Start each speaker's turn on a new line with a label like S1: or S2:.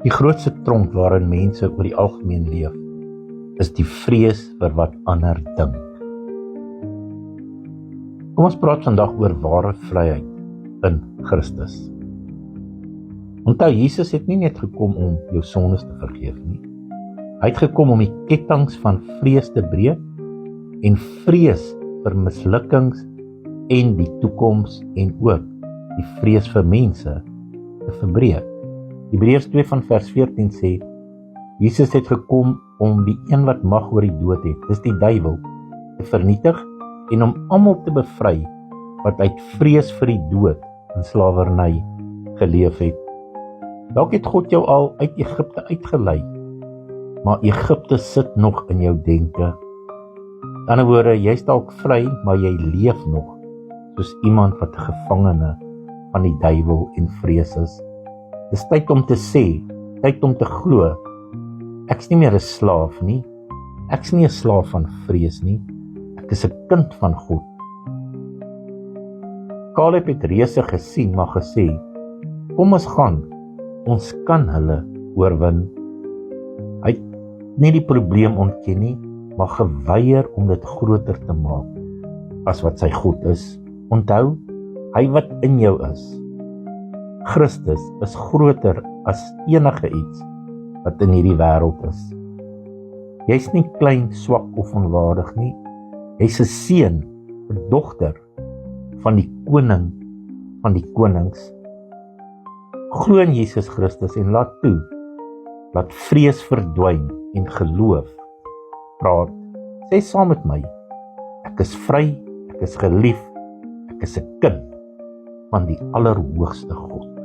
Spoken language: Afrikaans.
S1: Die grootste tronk waarin mense oor die algemeen leef, is die vrees vir wat ander dink. Kom ons praat vandag oor ware vryheid in Christus. Onthou, Jesus het nie net gekom om jou sondes te vergeef nie. Hy het gekom om die kettinge van vrees te breek en vrees vir mislukkings en die toekoms en ook die vrees vir mense te verbreek. Hebreërs 2 van vers 14 sê, Jesus het gekom om die een wat mag oor die dood het, dis die duiwel, te vernietig en om almal te bevry wat uit vrees vir die dood en slawerny geleef het. Dalk het God jou al uit Egipte uitgelei, maar Egipte sit nog in jou denke. In ander woorde, jy's dalk vry, maar jy leef nog soos iemand wat 'n gevangene van die duiwel en vrees is. Dis tyd om te sê, tyd om te glo, ek's nie meer 'n slaaf nie, ek's nie 'n slaaf van vrees nie, ek is 'n kind van God. Caleb het reëse gesien, maar gesê, kom ons gaan, ons kan hulle oorwin. Hy het nie die probleem ontken nie, maar geweier om dit groter te maak as wat sy God is. Onthou, hy wat in jou is, Christus, is groter as enige iets wat in hierdie wêreld is. Jy's nie klein, swak of onwaardig nie. Jy's 'n seun, 'n dogter van die koning van die konings. Glo in Jesus Christus en laat toe dat vrees verdwyn en geloof praat. Sê saam met my, ek is vry, ek is gelief, ek is 'n kind van die Allerhoogste God.